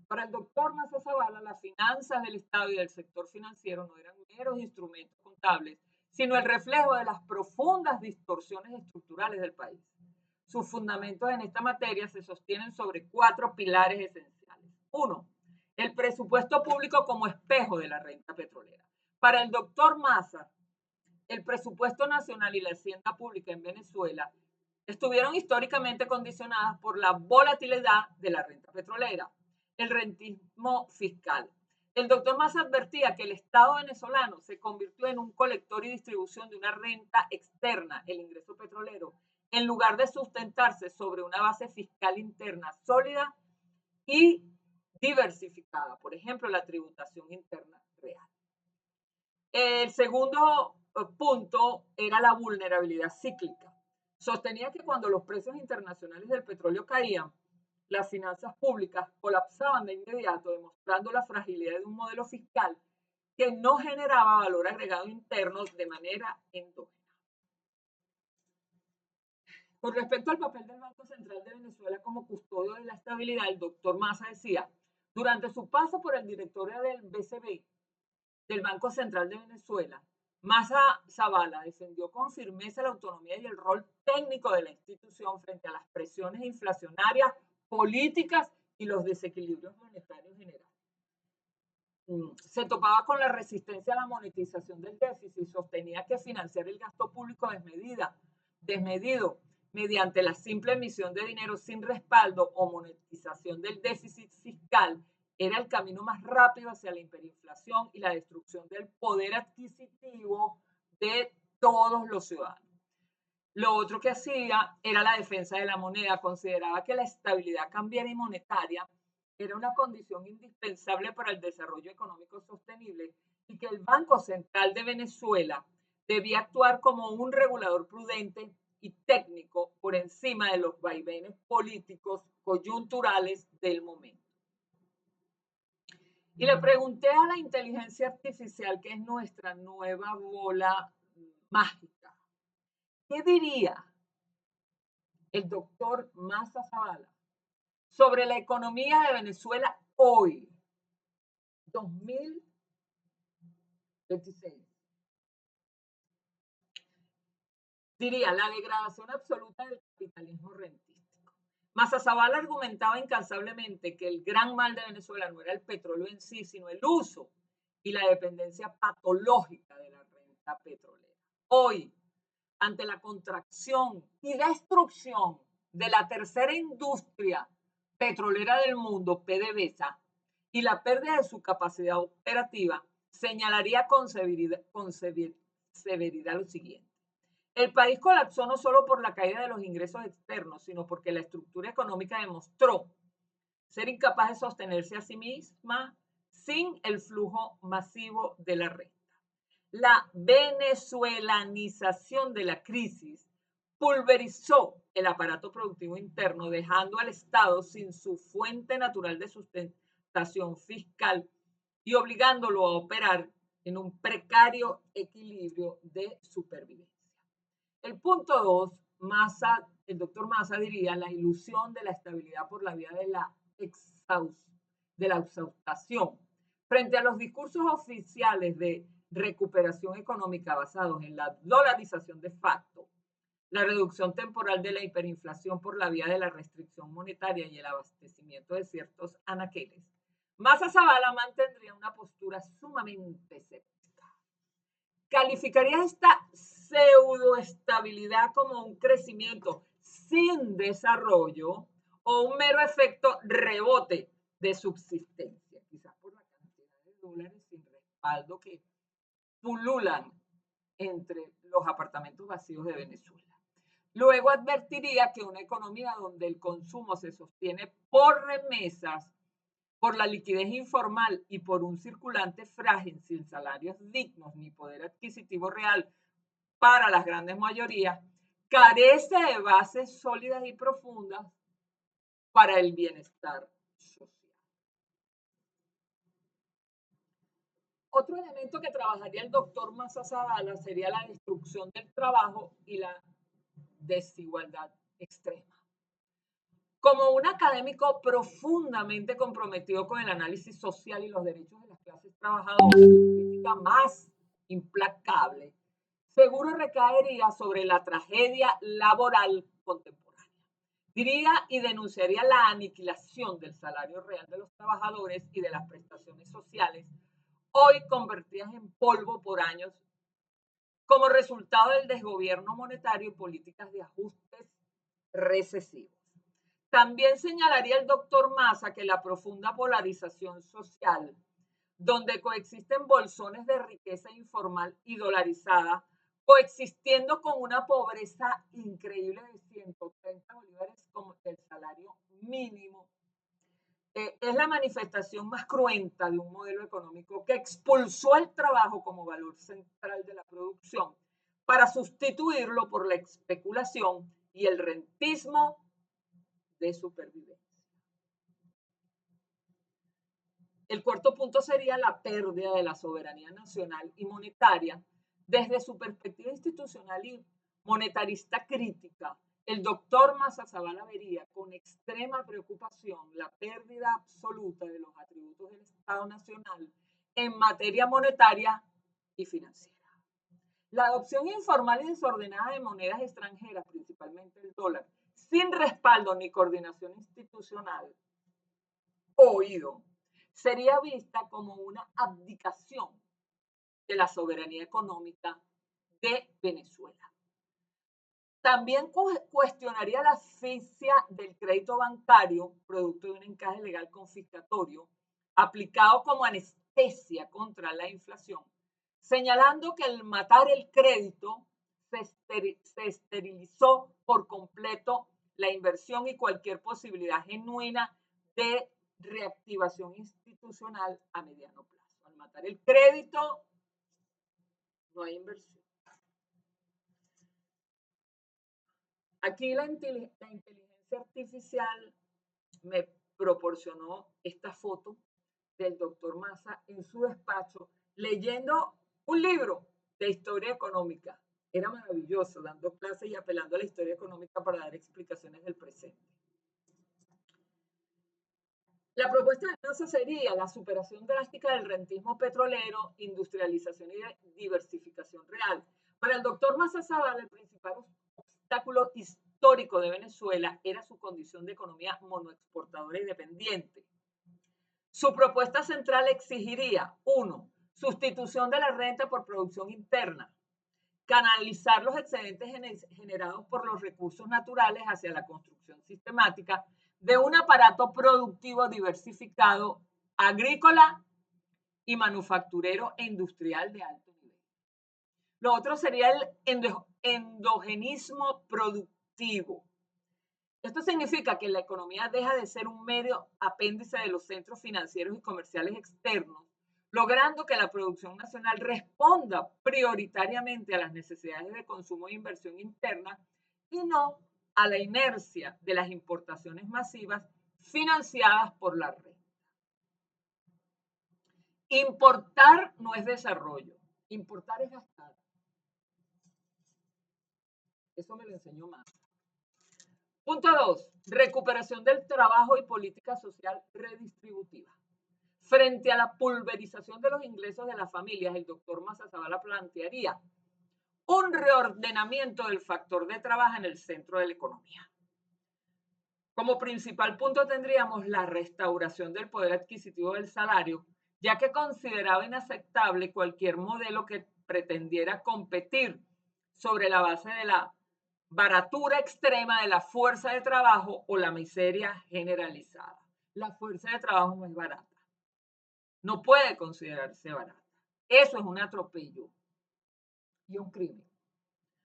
Para el doctor Massa Zavala, las finanzas del Estado y del sector financiero no eran meros instrumentos contables, sino el reflejo de las profundas distorsiones estructurales del país. Sus fundamentos en esta materia se sostienen sobre 4 pilares esenciales. 1. El presupuesto público como espejo de la renta petrolera. Para el doctor Massa, el presupuesto nacional y la hacienda pública en Venezuela estuvieron históricamente condicionadas por la volatilidad de la renta petrolera, el rentismo fiscal, El doctor Massa advertía que el Estado venezolano se convirtió en un colector y distribución de una renta externa, el ingreso petrolero, en lugar de sustentarse sobre una base fiscal interna sólida y diversificada, por ejemplo, la tributación interna real. El segundo punto era la vulnerabilidad cíclica. Sostenía que cuando los precios internacionales del petróleo caían, las finanzas públicas colapsaban de inmediato, demostrando la fragilidad de un modelo fiscal que no generaba valor agregado interno de manera endógena. Con respecto al papel del Banco Central de Venezuela como custodio de la estabilidad, el doctor Massa decía, durante su paso por el directorio del BCB, del Banco Central de Venezuela, Massa Zavala defendió con firmeza la autonomía y el rol técnico de la institución frente a las presiones inflacionarias, políticas y los desequilibrios monetarios generales. Se topaba con la resistencia a la monetización del déficit y sostenía que financiar el gasto público desmedido mediante la simple emisión de dinero sin respaldo o monetización del déficit fiscal era el camino más rápido hacia la hiperinflación y la destrucción del poder adquisitivo de todos los ciudadanos. Lo otro que hacía era la defensa de la moneda. Consideraba que la estabilidad cambiaria y monetaria era una condición indispensable para el desarrollo económico sostenible y que el Banco Central de Venezuela debía actuar como un regulador prudente y técnico por encima de los vaivenes políticos coyunturales del momento. Y le pregunté a la inteligencia artificial, que es nuestra nueva bola mágica, ¿qué diría el doctor Massa Zavala sobre la economía de Venezuela hoy, 2026? Diría la degradación absoluta del capitalismo rentístico. Massa Zavala argumentaba incansablemente que el gran mal de Venezuela no era el petróleo en sí, sino el uso y la dependencia patológica de la renta petrolera. Hoy, ante la contracción y destrucción de la tercera industria petrolera del mundo, PDVSA, y la pérdida de su capacidad operativa, señalaría con severidad lo siguiente. El país colapsó no solo por la caída de los ingresos externos, sino porque la estructura económica demostró ser incapaz de sostenerse a sí misma sin el flujo masivo de la renta. La venezuelanización de la crisis pulverizó el aparato productivo interno, dejando al Estado sin su fuente natural de sustentación fiscal y obligándolo a operar en un precario equilibrio de supervivencia. El punto 2, el doctor Massa diría la ilusión de la estabilidad por la vía de la exhaustación. Frente a los discursos oficiales de recuperación económica basados en la dolarización de facto, la reducción temporal de la hiperinflación por la vía de la restricción monetaria y el abastecimiento de ciertos anaqueles, Massa Zavala mantendría una postura sumamente escéptica. ¿Calificaría esta pseudoestabilidad como un crecimiento sin desarrollo o un mero efecto rebote de subsistencia? Quizás por la cantidad de dólares sin respaldo que pululan entre los apartamentos vacíos de Venezuela. Luego advertiría que una economía donde el consumo se sostiene por remesas, por la liquidez informal y por un circulante frágil sin salarios dignos ni poder adquisitivo real para las grandes mayorías, carece de bases sólidas y profundas para el bienestar social. Otro elemento que trabajaría el doctor Massa Zavala sería la destrucción del trabajo y la desigualdad extrema. Como un académico profundamente comprometido con el análisis social y los derechos de las clases trabajadoras, su crítica más implacable seguro recaería sobre la tragedia laboral contemporánea. Diría y denunciaría la aniquilación del salario real de los trabajadores y de las prestaciones sociales, hoy convertidas en polvo por años, como resultado del desgobierno monetario y políticas de ajustes recesivos. También señalaría el doctor Massa que la profunda polarización social donde coexisten bolsones de riqueza informal y dolarizada, coexistiendo con una pobreza increíble de 130 bolívares como el salario mínimo. Es la manifestación más cruenta de un modelo económico que expulsó el trabajo como valor central de la producción para sustituirlo por la especulación y el rentismo de supervivencia. El cuarto punto sería la pérdida de la soberanía nacional y monetaria. Desde su perspectiva institucional y monetarista crítica, el doctor Masazábal vería con extrema preocupación la pérdida absoluta de los atributos del Estado Nacional en materia monetaria y financiera. La adopción informal y desordenada de monedas extranjeras, principalmente el dólar, sin respaldo ni coordinación institucional, oído, sería vista como una abdicación de la soberanía económica de Venezuela. También cuestionaría la asfixia del crédito bancario, producto de un encaje legal confiscatorio, aplicado como anestesia contra la inflación, señalando que al matar el crédito se esterilizó por completo la inversión y cualquier posibilidad genuina de reactivación institucional a mediano plazo. Al matar el crédito, no hay inversión. Aquí la inteligencia artificial me proporcionó esta foto del doctor Massa en su despacho leyendo un libro de historia económica. Era maravilloso, dando clases y apelando a la historia económica para dar explicaciones del presente. La propuesta de Massa sería la superación drástica del rentismo petrolero, industrialización y diversificación real. Para el doctor Massa Zavala, el principal obstáculo histórico de Venezuela era su condición de economía monoexportadora y dependiente. Su propuesta central exigiría, 1, sustitución de la renta por producción interna, canalizar los excedentes generados por los recursos naturales hacia la construcción sistemática de un aparato productivo diversificado, agrícola y manufacturero e industrial de alto nivel. Lo otro sería el endogenismo productivo. Esto significa que la economía deja de ser un mero apéndice de los centros financieros y comerciales externos, logrando que la producción nacional responda prioritariamente a las necesidades de consumo e inversión interna y no a la inercia de las importaciones masivas financiadas por la red. Importar no es desarrollo, importar es gastar. Eso me lo enseñó más. Punto 2. Recuperación del trabajo y política social redistributiva. Frente a la pulverización de los ingresos de las familias, el doctor Masazábal plantearía un reordenamiento del factor de trabajo en el centro de la economía. Como principal punto tendríamos la restauración del poder adquisitivo del salario, ya que consideraba inaceptable cualquier modelo que pretendiera competir sobre la base de la baratura extrema de la fuerza de trabajo o la miseria generalizada. La fuerza de trabajo no es barata. No puede considerarse barata. Eso es un atropello y un crimen.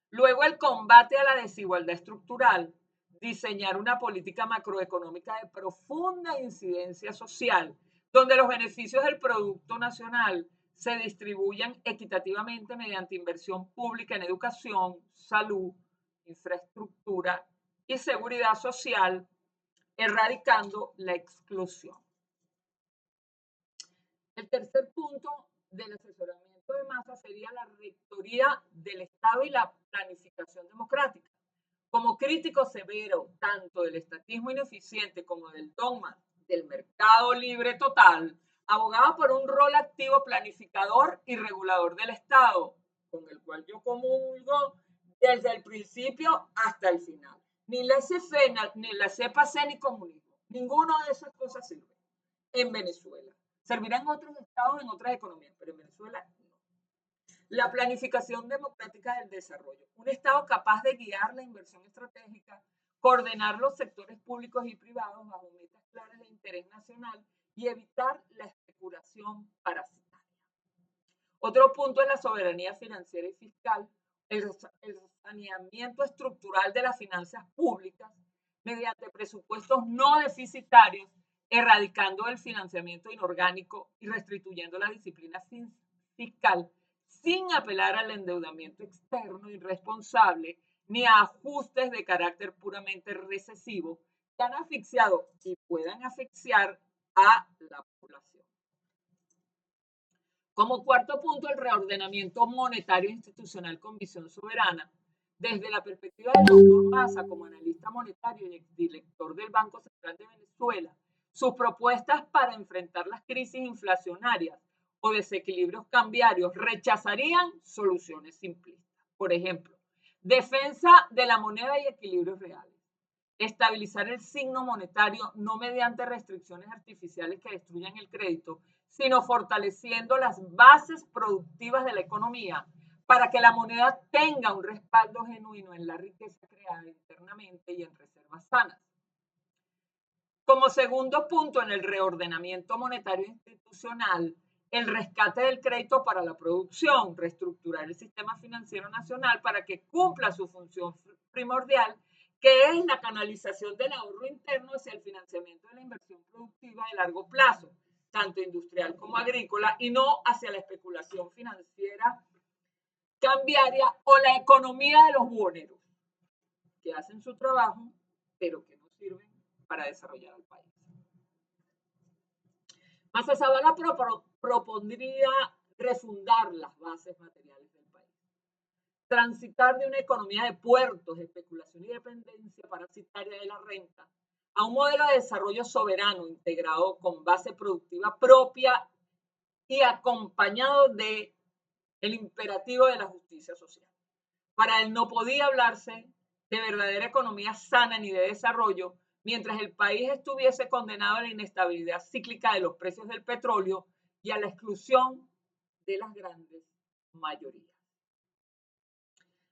Luego, el combate a la desigualdad estructural, diseñar una política macroeconómica de profunda incidencia social, donde los beneficios del Producto Nacional se distribuyan equitativamente mediante inversión pública en educación, salud, infraestructura y seguridad social, erradicando la exclusión. El tercer punto del asesoramiento de Massa sería la rectoría del Estado y la planificación democrática. Como crítico severo tanto del estatismo ineficiente como del dogma del mercado libre total, abogaba por un rol activo planificador y regulador del Estado, con el cual yo comulgo desde el principio hasta el final. Ni la CFE, ni la CEPACE, ni comunismo. Ninguna de esas cosas sirve en Venezuela. Servirá en otros estados, en otras economías, pero en Venezuela no. La planificación democrática del desarrollo. Un Estado capaz de guiar la inversión estratégica, coordinar los sectores públicos y privados bajo metas claras de interés nacional y evitar la especulación especulación parasitaria. Otro punto es la soberanía financiera y fiscal, el saneamiento estructural de las finanzas públicas mediante presupuestos no deficitarios, erradicando el financiamiento inorgánico y restituyendo la disciplina fiscal sin apelar al endeudamiento externo irresponsable ni a ajustes de carácter puramente recesivo que han asfixiado y puedan asfixiar a la población. Como cuarto punto, el reordenamiento monetario institucional con visión soberana. Desde la perspectiva del doctor Massa como analista monetario y exdirector del Banco Central de Venezuela, sus propuestas para enfrentar las crisis inflacionarias o desequilibrios cambiarios rechazarían soluciones simplistas. Por ejemplo, defensa de la moneda y equilibrios reales. Estabilizar el signo monetario no mediante restricciones artificiales que destruyan el crédito, sino fortaleciendo las bases productivas de la economía para que la moneda tenga un respaldo genuino en la riqueza creada internamente y en reservas sanas. Como segundo punto en el reordenamiento monetario institucional, el rescate del crédito para la producción, reestructurar el sistema financiero nacional para que cumpla su función primordial, que es la canalización del ahorro interno hacia el financiamiento de la inversión productiva de largo plazo, tanto industrial como agrícola, y no hacia la especulación financiera cambiaria o la economía de los buhoneros, que hacen su trabajo, pero que no sirven para desarrollar al país. Masazavala propondría refundar las bases materiales del país, transitar de una economía de puertos, especulación y dependencia parasitaria de la renta a un modelo de desarrollo soberano integrado con base productiva propia y acompañado de el imperativo de la justicia social. Para él no podía hablarse de verdadera economía sana ni de desarrollo mientras el país estuviese condenado a la inestabilidad cíclica de los precios del petróleo y a la exclusión de las grandes mayorías.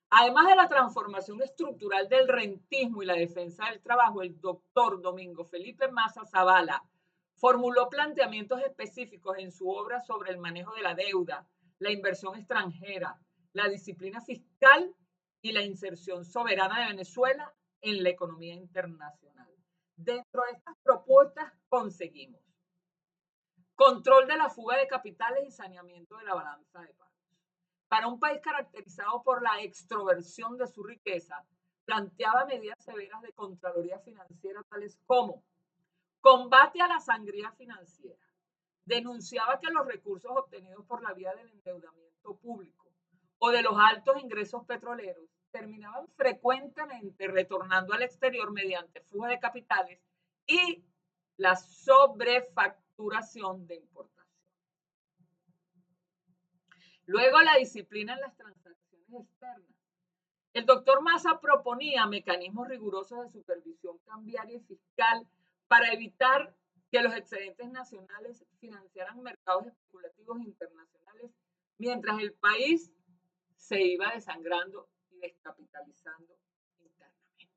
Además de la transformación estructural del rentismo y la defensa del trabajo, el doctor Domingo Felipe Massa Zavala formuló planteamientos específicos en su obra sobre el manejo de la deuda, la inversión extranjera, la disciplina fiscal y la inserción soberana de Venezuela en la economía internacional. Dentro de estas propuestas conseguimos control de la fuga de capitales y saneamiento de la balanza de pagos. Para un país caracterizado por la extroversión de su riqueza, planteaba medidas severas de Contraloría Financiera tales como combate a la sangría financiera. Denunciaba que los recursos obtenidos por la vía del endeudamiento público o de los altos ingresos petroleros terminaban frecuentemente retornando al exterior mediante fuga de capitales y la sobrefacturación de importación. Luego, la disciplina en las transacciones externas. El doctor Massa proponía mecanismos rigurosos de supervisión cambiaria y fiscal para evitar que los excedentes nacionales financiaran mercados especulativos internacionales mientras el país se iba desangrando y descapitalizando internamente.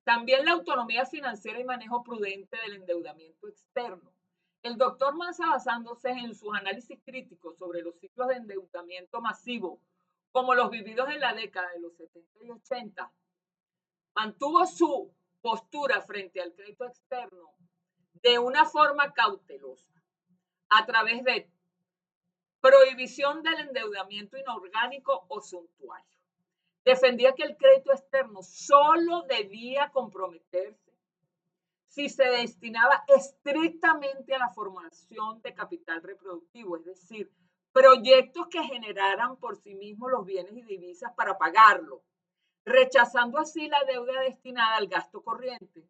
También la autonomía financiera y manejo prudente del endeudamiento externo. El doctor Massa, basándose en sus análisis críticos sobre los ciclos de endeudamiento masivo, como los vividos en la década de los 70 y 80, mantuvo su postura frente al crédito externo de una forma cautelosa, a través de prohibición del endeudamiento inorgánico o suntuario. Defendía que el crédito externo solo debía comprometerse si se destinaba estrictamente a la formación de capital reproductivo, es decir, proyectos que generaran por sí mismos los bienes y divisas para pagarlo, rechazando así la deuda destinada al gasto corriente,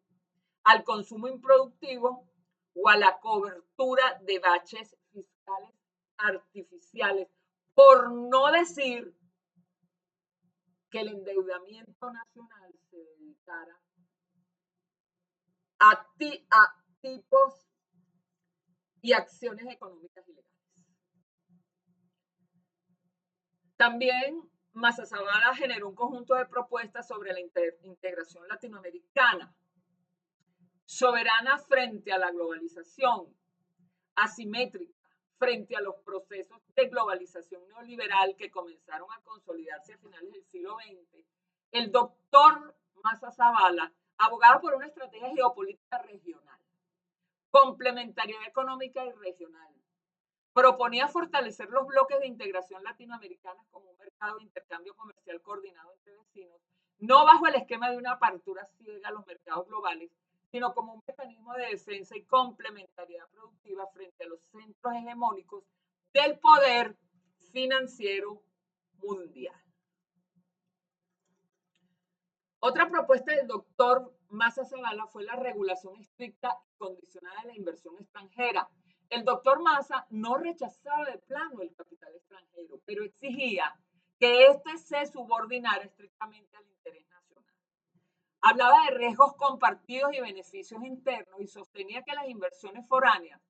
al consumo improductivo o a la cobertura de baches fiscales artificiales, por no decir que el endeudamiento nacional se dedicara a tipos y acciones económicas ilegales. También Masazavala generó un conjunto de propuestas sobre la integración latinoamericana, soberana frente a la globalización, asimétrica frente a los procesos de globalización neoliberal que comenzaron a consolidarse a finales del siglo XX, el doctor Massa Zavala abogaba por una estrategia geopolítica regional, complementariedad económica y regional. Proponía fortalecer los bloques de integración latinoamericana como un mercado de intercambio comercial coordinado entre vecinos, no bajo el esquema de una apertura ciega a los mercados globales, sino como un mecanismo de defensa y complementariedad productiva frente a los centros hegemónicos del poder financiero mundial. Otra propuesta del doctor Massa Zavala fue la regulación estricta y condicionada de la inversión extranjera. El doctor Massa no rechazaba de plano el capital extranjero, pero exigía que éste se subordinara estrictamente al interés nacional. Hablaba de riesgos compartidos y beneficios internos y sostenía que las inversiones foráneas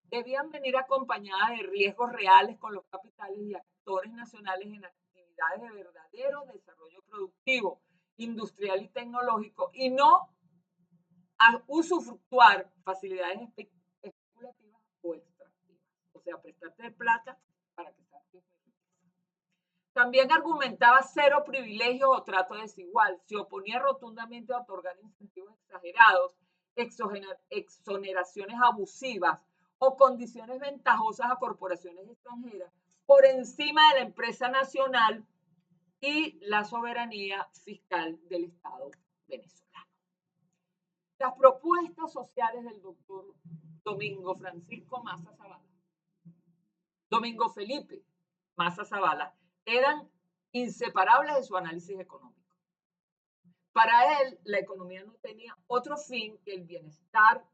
debían venir acompañadas de riesgos reales con los capitales y actores nacionales en actividades de verdadero desarrollo productivo, industrial y tecnológico, y no a usufructuar facilidades especulativas o extractivas, o sea, prestarte de plata para que saques. También argumentaba cero privilegios o trato desigual. Se oponía rotundamente a otorgar incentivos exagerados, exoneraciones abusivas o condiciones ventajosas a corporaciones extranjeras por encima de la empresa nacional y la soberanía fiscal del Estado venezolano. Las propuestas sociales del doctor Domingo Felipe Massa Zavala eran inseparables de su análisis económico. Para él, la economía no tenía otro fin que el bienestar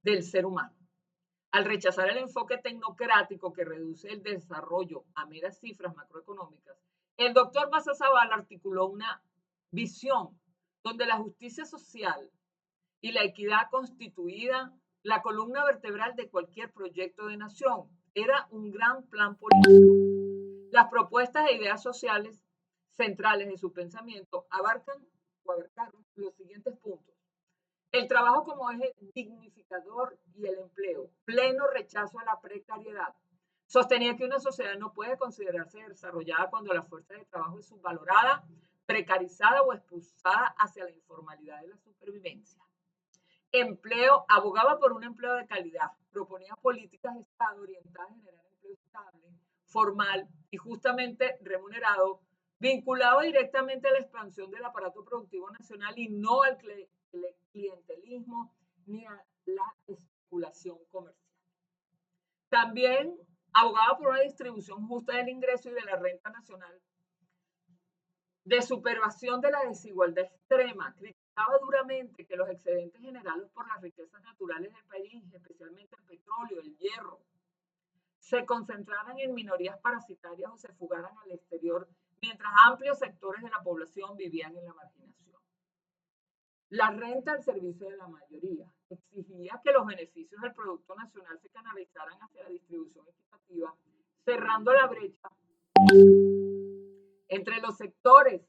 del ser humano. Al rechazar el enfoque tecnocrático que reduce el desarrollo a meras cifras macroeconómicas, el doctor Massa Zavala articuló una visión donde la justicia social y la equidad constituida la columna vertebral de cualquier proyecto de nación. Era un gran plan político. Las propuestas e ideas sociales centrales de su pensamiento abarcaron los siguientes puntos. El trabajo como eje dignificador y el empleo. Pleno rechazo a la precariedad. Sostenía que una sociedad no puede considerarse desarrollada cuando la fuerza de trabajo es subvalorada, precarizada o expulsada hacia la informalidad de la supervivencia. Empleo, abogaba por un empleo de calidad, proponía políticas de Estado orientadas a generar empleo estable, formal y justamente remunerado, vinculado directamente a la expansión del aparato productivo nacional y no al clientelismo ni a la especulación comercial. También abogaba por una distribución justa del ingreso y de la renta nacional, de superación de la desigualdad extrema. Criticaba duramente que los excedentes generados por las riquezas naturales del país, especialmente el petróleo, el hierro, se concentraran en minorías parasitarias o se fugaran al exterior, mientras amplios sectores de la población vivían en la marginación. La renta al servicio de la mayoría. Exigía que los beneficios del Producto Nacional se canalizaran hacia la distribución equitativa, cerrando la brecha entre los sectores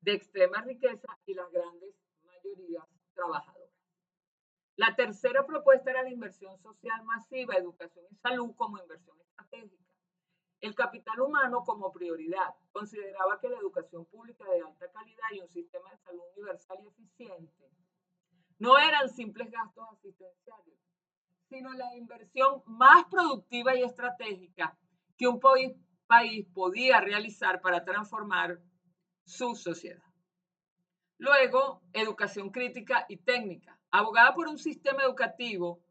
de extrema riqueza y las grandes mayorías trabajadoras. La tercera propuesta era la inversión social masiva, educación y salud como inversión estratégica. El capital humano como prioridad. Consideraba que la educación pública de alta calidad y un sistema de salud universal y eficiente no eran simples gastos asistenciales, sino la inversión más productiva y estratégica que un país podía realizar para transformar su sociedad. Luego, educación crítica y técnica. Abogaba por un sistema educativo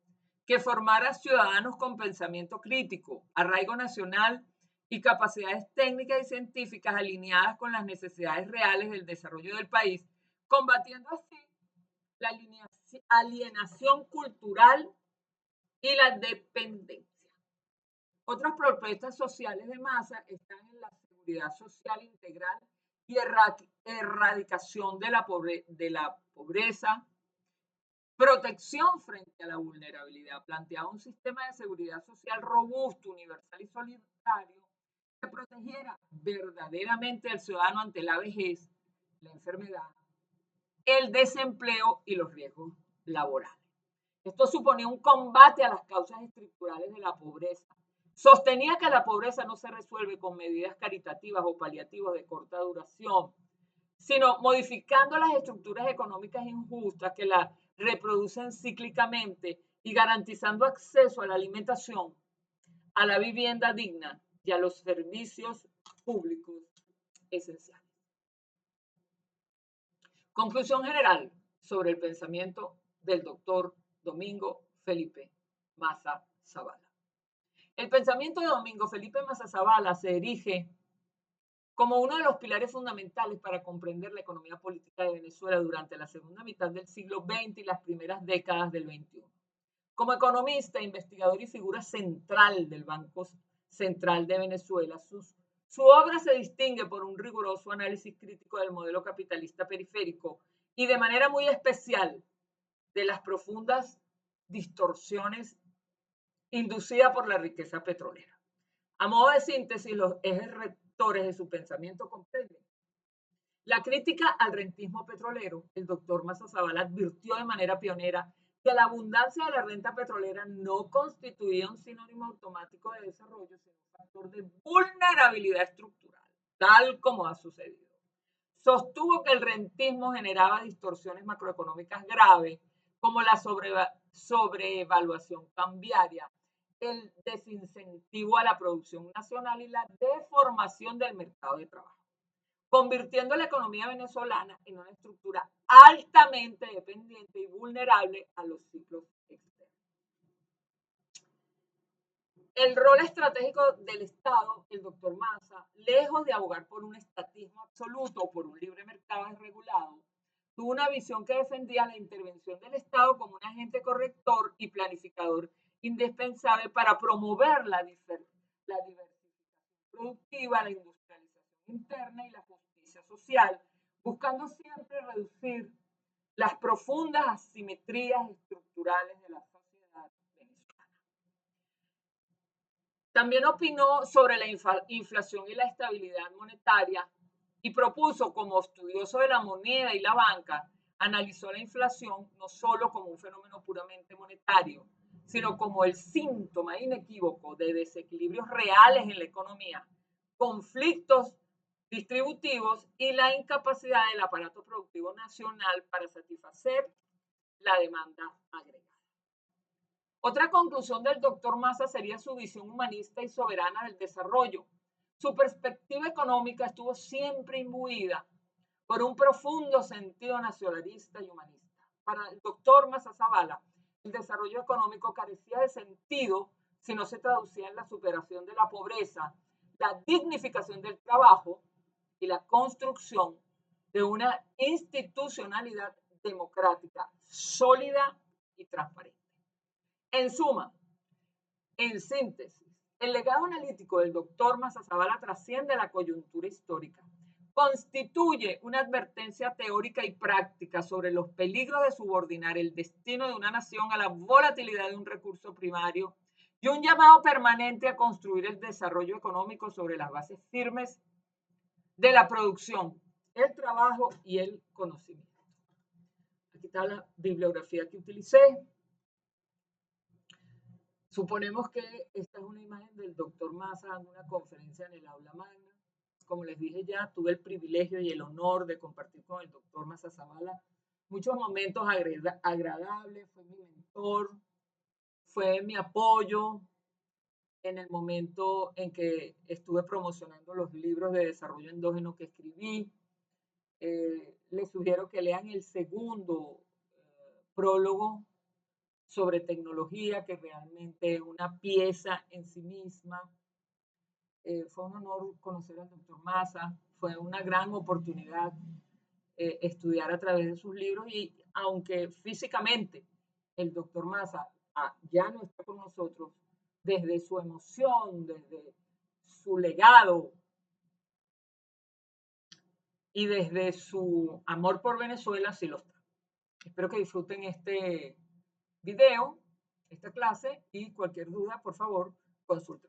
que formara ciudadanos con pensamiento crítico, arraigo nacional y capacidades técnicas y científicas alineadas con las necesidades reales del desarrollo del país, combatiendo así la alienación cultural y la dependencia. Otras propuestas sociales de Massa están en la seguridad social integral y erradicación de la pobreza, protección frente a la vulnerabilidad. Planteaba un sistema de seguridad social robusto, universal y solidario que protegiera verdaderamente al ciudadano ante la vejez, la enfermedad, el desempleo y los riesgos laborales. Esto suponía un combate a las causas estructurales de la pobreza. Sostenía que la pobreza no se resuelve con medidas caritativas o paliativas de corta duración, sino modificando las estructuras económicas injustas que la reproducen cíclicamente y garantizando acceso a la alimentación, a la vivienda digna y a los servicios públicos esenciales. Conclusión general sobre el pensamiento del doctor Domingo Felipe Maza Zavala. El pensamiento de Domingo Felipe Maza Zavala se erige como uno de los pilares fundamentales para comprender la economía política de Venezuela durante la segunda mitad del siglo XX y las primeras décadas del XXI. Como economista, investigador y figura central del Banco Central de Venezuela, su obra se distingue por un riguroso análisis crítico del modelo capitalista periférico y de manera muy especial de las profundas distorsiones inducidas por la riqueza petrolera. A modo de síntesis, los ejes rectores de su pensamiento comprenden la crítica al rentismo petrolero. El doctor Maza Zavala advirtió de manera pionera que la abundancia de la renta petrolera no constituía un sinónimo automático de desarrollo, sino un factor de vulnerabilidad estructural, tal como ha sucedido. Sostuvo que el rentismo generaba distorsiones macroeconómicas graves, como la sobreevaluación cambiaria, el desincentivo a la producción nacional y la deformación del mercado de trabajo, convirtiendo la economía venezolana en una estructura altamente dependiente y vulnerable a los ciclos externos. El rol estratégico del Estado, el doctor Maza, lejos de abogar por un estatismo absoluto o por un libre mercado desregulado, tuvo una visión que defendía la intervención del Estado como un agente corrector y planificador indispensable para promover la diversificación productiva, la industrialización interna y la justicia social, buscando siempre reducir las profundas asimetrías estructurales de la sociedad venezolana. También opinó sobre la inflación y la estabilidad monetaria y propuso, como estudioso de la moneda y la banca, analizó la inflación no solo como un fenómeno puramente monetario, sino como el síntoma inequívoco de desequilibrios reales en la economía, conflictos distributivos y la incapacidad del aparato productivo nacional para satisfacer la demanda agregada. Otra conclusión del doctor Maza sería su visión humanista y soberana del desarrollo. Su perspectiva económica estuvo siempre imbuida por un profundo sentido nacionalista y humanista. Para el doctor Maza Zavala, el desarrollo económico carecía de sentido si no se traducía en la superación de la pobreza, la dignificación del trabajo y la construcción de una institucionalidad democrática sólida y transparente. En suma, en síntesis, el legado analítico del doctor Maza Zavala trasciende la coyuntura histórica. Constituye una advertencia teórica y práctica sobre los peligros de subordinar el destino de una nación a la volatilidad de un recurso primario y un llamado permanente a construir el desarrollo económico sobre las bases firmes de la producción, el trabajo y el conocimiento. Aquí está la bibliografía que utilicé. Suponemos que esta es una imagen del doctor Maza dando una conferencia en el aula magna. Como les dije ya, tuve el privilegio y el honor de compartir con el doctor Maza Zavala muchos momentos agradables. Fue mi mentor, fue mi apoyo en el momento en que estuve promocionando los libros de desarrollo endógeno que escribí. Les sugiero que lean el segundo prólogo sobre tecnología, que realmente es una pieza en sí misma. Fue un honor conocer al doctor Maza, fue una gran oportunidad estudiar a través de sus libros y aunque físicamente el doctor Maza ya no está con nosotros, desde su emoción, desde su legado y desde su amor por Venezuela, sí lo está. Espero que disfruten este video, esta clase, y cualquier duda, por favor, consulten.